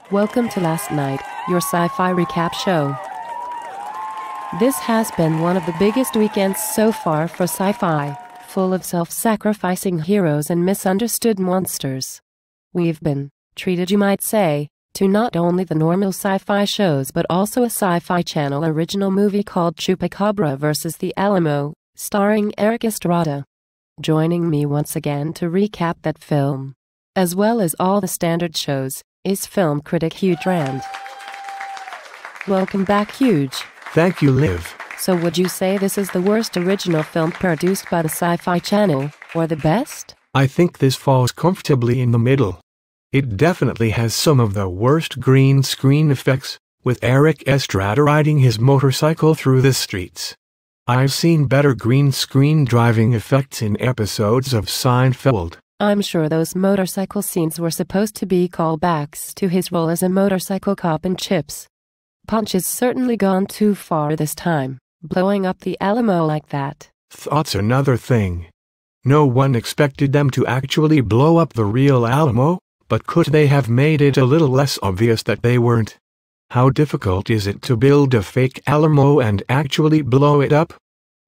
Welcome to Last Night, your sci-fi recap show. This has been one of the biggest weekends so far for sci-fi, full of self-sacrificing heroes and misunderstood monsters. We've been treated, you might say, to not only the normal sci-fi shows but also a Sci-Fi Channel original movie called Chupacabra vs. the Alamo, starring Erik Estrada. Joining me once again to recap that film, as well as all the standard shows, is film critic Rant. Welcome back, Huge. Thank you, Liv. So would you say this is the worst original film produced by the Sci-Fi Channel, or the best? I think this falls comfortably in the middle. It definitely has some of the worst green screen effects, with Erik Estrada riding his motorcycle through the streets. I've seen better green screen driving effects in episodes of Seinfeld. I'm sure those motorcycle scenes were supposed to be callbacks to his role as a motorcycle cop in Chips. Punch has certainly gone too far this time, blowing up the Alamo like that. That's another thing. No one expected them to actually blow up the real Alamo, but could they have made it a little less obvious that they weren't? How difficult is it to build a fake Alamo and actually blow it up?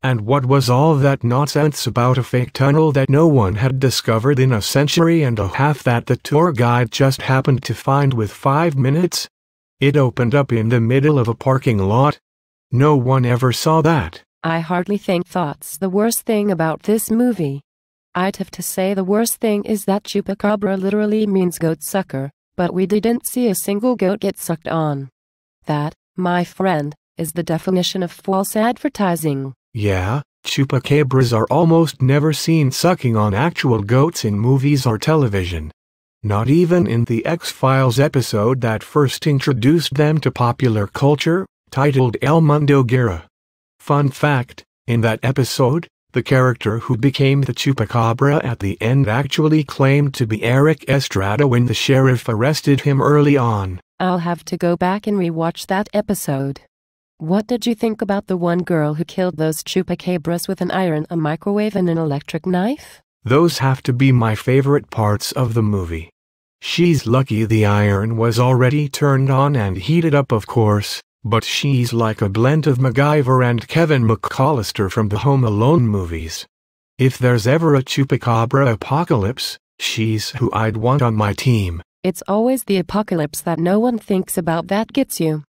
And what was all that nonsense about a fake tunnel that no one had discovered in a century and a half that the tour guide just happened to find with 5 minutes? It opened up in the middle of a parking lot. No one ever saw that. I hardly think that's the worst thing about this movie. I'd have to say the worst thing is that Chupacabra literally means goat sucker, but we didn't see a single goat get sucked on. That, my friend, is the definition of false advertising. Yeah, chupacabras are almost never seen sucking on actual goats in movies or television. Not even in the X-Files episode that first introduced them to popular culture, titled El Mundo Guerra. Fun fact, in that episode, the character who became the chupacabra at the end actually claimed to be Erik Estrada when the sheriff arrested him early on. I'll have to go back and rewatch that episode. What did you think about the one girl who killed those chupacabras with an iron, a microwave, and an electric knife? Those have to be my favorite parts of the movie. She's lucky the iron was already turned on and heated up, of course, but she's like a blend of MacGyver and Kevin McCallister from the Home Alone movies. If there's ever a chupacabra apocalypse, she's who I'd want on my team. It's always the apocalypse that no one thinks about that gets you.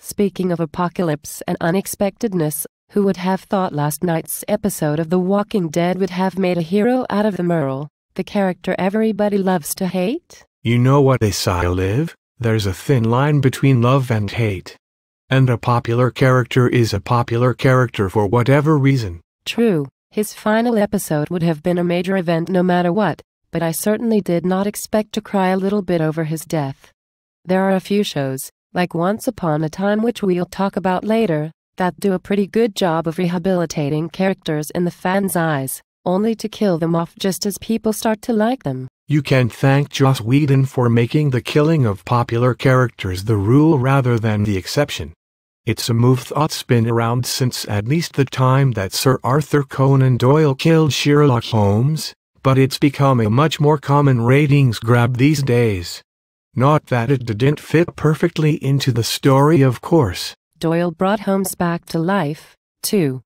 Speaking of apocalypse and unexpectedness, who would have thought last night's episode of The Walking Dead would have made a hero out of the Merle, the character everybody loves to hate? You know what they say, Liv? There's a thin line between love and hate. And a popular character is a popular character for whatever reason. True, his final episode would have been a major event no matter what, but I certainly did not expect to cry a little bit over his death. There are a few shows, like Once Upon a Time, which we'll talk about later, that do a pretty good job of rehabilitating characters in the fans' eyes, only to kill them off just as people start to like them. You can thank Joss Whedon for making the killing of popular characters the rule rather than the exception. It's a move that's been around since at least the time that Sir Arthur Conan Doyle killed Sherlock Holmes, but it's become a much more common ratings grab these days. Not that it didn't fit perfectly into the story, of course. Doyle brought Holmes back to life, too,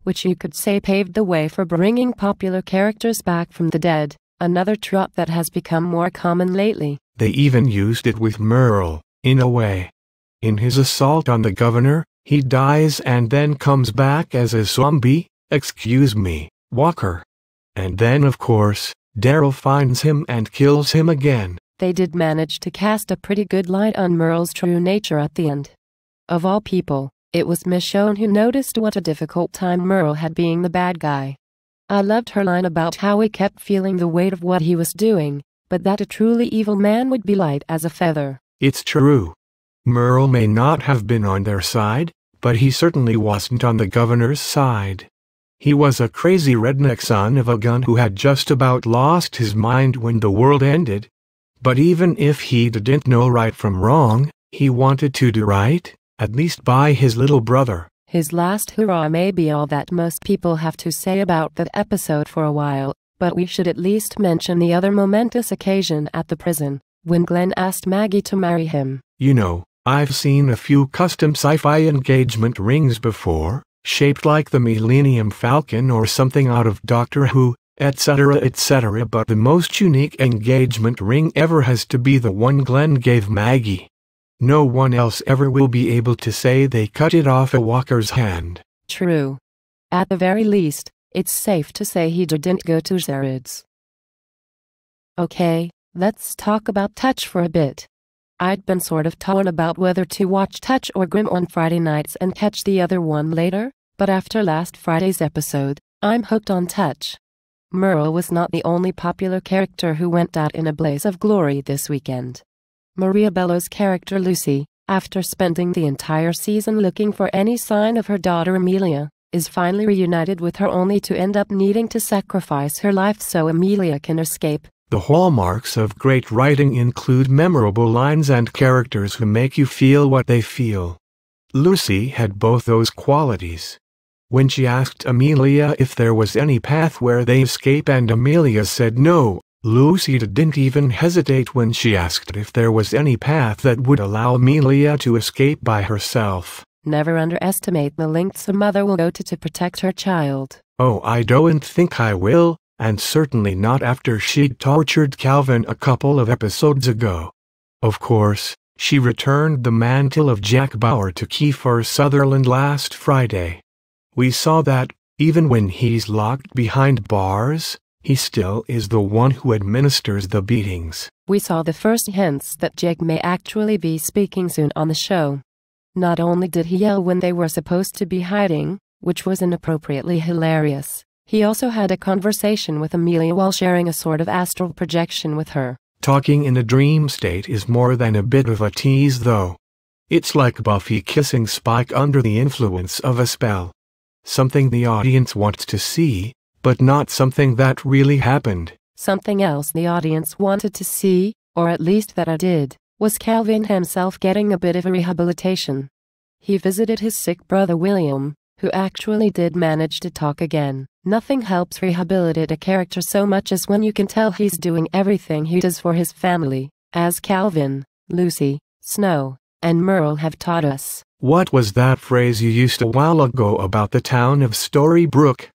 which you could say paved the way for bringing popular characters back from the dead, another trope that has become more common lately. They even used it with Merle, in a way. In his assault on the governor, he dies and then comes back as a zombie, excuse me, Walker. And then, of course, Daryl finds him and kills him again. They did manage to cast a pretty good light on Merle's true nature at the end. Of all people, it was Michonne who noticed what a difficult time Merle had being the bad guy. I loved her line about how he kept feeling the weight of what he was doing, but that a truly evil man would be light as a feather. It's true. Merle may not have been on their side, but he certainly wasn't on the governor's side. He was a crazy redneck son of a gun who had just about lost his mind when the world ended. But even if he didn't know right from wrong, he wanted to do right, at least by his little brother. His last hurrah may be all that most people have to say about that episode for a while, but we should at least mention the other momentous occasion at the prison, when Glenn asked Maggie to marry him. You know, I've seen a few custom sci-fi engagement rings before, shaped like the Millennium Falcon or something out of Doctor Who, etc., but the most unique engagement ring ever has to be the one Glenn gave Maggie. No one else ever will be able to say they cut it off a walker's hand. True. At the very least, it's safe to say he didn't go to Zared's. Okay, let's talk about Touch for a bit. I'd been sort of torn about whether to watch Touch or Grimm on Friday nights and catch the other one later, but after last Friday's episode, I'm hooked on Touch. Merle was not the only popular character who went out in a blaze of glory this weekend. Maria Bello's character Lucy, after spending the entire season looking for any sign of her daughter Amelia, is finally reunited with her only to end up needing to sacrifice her life so Amelia can escape. The hallmarks of great writing include memorable lines and characters who make you feel what they feel. Lucy had both those qualities. When she asked Amelia if there was any path where they escape and Amelia said no, Lucy didn't even hesitate when she asked if there was any path that would allow Amelia to escape by herself. Never underestimate the lengths a mother will go to protect her child. Oh, I don't think I will, and certainly not after she tortured Calvin a couple of episodes ago. Of course, she returned the mantle of Jack Bauer to Kiefer Sutherland last Friday. We saw that, even when he's locked behind bars, he still is the one who administers the beatings. We saw the first hints that Jake may actually be speaking soon on the show. Not only did he yell when they were supposed to be hiding, which was inappropriately hilarious, he also had a conversation with Amelia while sharing a sort of astral projection with her. Talking in a dream state is more than a bit of a tease though. It's like Buffy kissing Spike under the influence of a spell. Something the audience wants to see, but not something that really happened. Something else the audience wanted to see, or at least that I did, was Calvin himself getting a bit of a rehabilitation. He visited his sick brother William, who actually did manage to talk again. Nothing helps rehabilitate a character so much as when you can tell he's doing everything he does for his family, as Calvin, Lucy, Snow, and Merle have taught us. What was that phrase you used a while ago about the town of Storybrooke?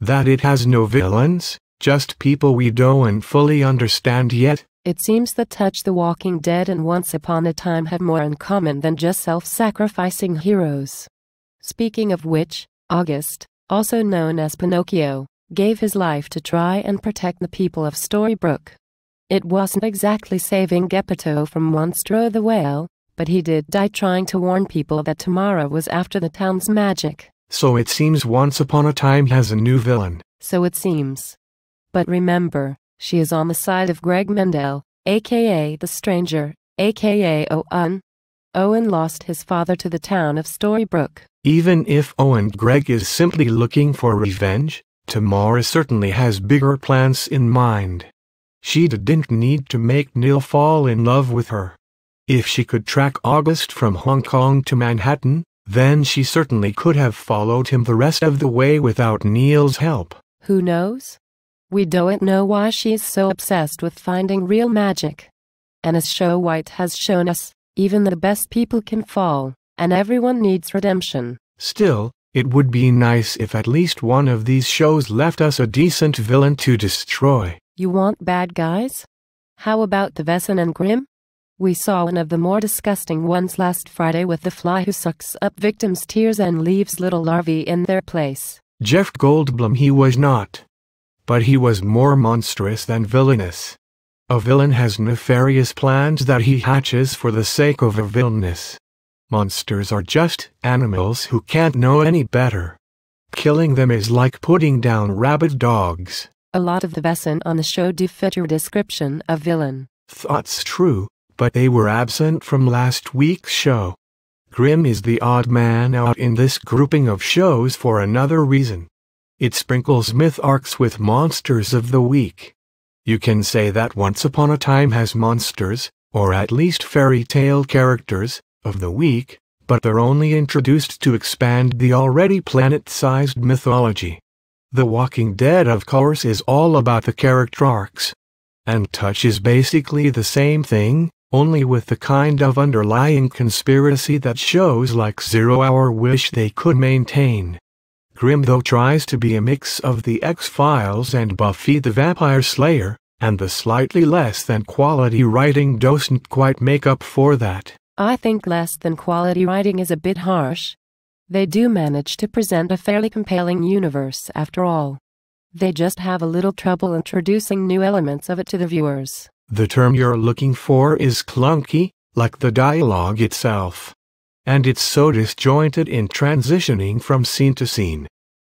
That it has no villains, just people we don't fully understand yet? It seems that Touch the Walking Dead and Once Upon a Time have more in common than just self-sacrificing heroes. Speaking of which, August, also known as Pinocchio, gave his life to try and protect the people of Storybrooke. It wasn't exactly saving Geppetto from Monstro the Whale, but he did die trying to warn people that tomorrow was after the town's magic. So it seems Once Upon a Time has a new villain. So it seems. But remember, she is on the side of Greg Mendel, aka the Stranger, aka Owen. Owen lost his father to the town of Storybrooke. Even if Owen Greg is simply looking for revenge, Tamara certainly has bigger plans in mind. She didn't need to make Neil fall in love with her. If she could track August from Hong Kong to Manhattan, then she certainly could have followed him the rest of the way without Neil's help. Who knows? We don't know why she is so obsessed with finding real magic. And as Show White has shown us, even the best people can fall, and everyone needs redemption. Still, it would be nice if at least one of these shows left us a decent villain to destroy. You want bad guys? How about the Vesson and Grimm? We saw one of the more disgusting ones last Friday with the fly who sucks up victims' tears and leaves little larvae in their place. Jeff Goldblum he was not. But he was more monstrous than villainous. A villain has nefarious plans that he hatches for the sake of a villainous. Monsters are just animals who can't know any better. Killing them is like putting down rabid dogs. A lot of the Vesson on the show do fit your description of villain. That's true, but they were absent from last week's show. Grimm is the odd man out in this grouping of shows for another reason. It sprinkles myth arcs with monsters of the week. You can say that Once Upon a Time has monsters, or at least fairy tale characters, of the week, but they're only introduced to expand the already planet-sized mythology. The Walking Dead, of course, is all about the character arcs. and Touch is basically the same thing, only with the kind of underlying conspiracy that shows like 0 Hour wish they could maintain. Grimm though tries to be a mix of the X-Files and Buffy the Vampire Slayer, and the slightly less than quality writing doesn't quite make up for that. I think less than quality writing is a bit harsh. They do manage to present a fairly compelling universe after all. They just have a little trouble introducing new elements of it to the viewers. The term you're looking for is clunky, like the dialogue itself. And it's so disjointed in transitioning from scene to scene.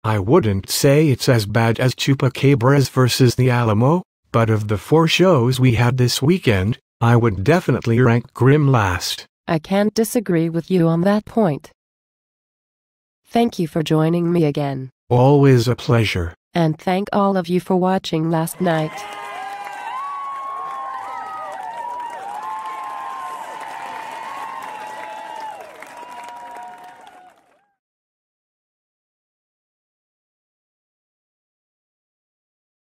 I wouldn't say it's as bad as Chupacabra's versus the Alamo, but of the 4 shows we had this weekend, I would definitely rank Grimm last. I can't disagree with you on that point. Thank you for joining me again. Always a pleasure. And thank all of you for watching last night.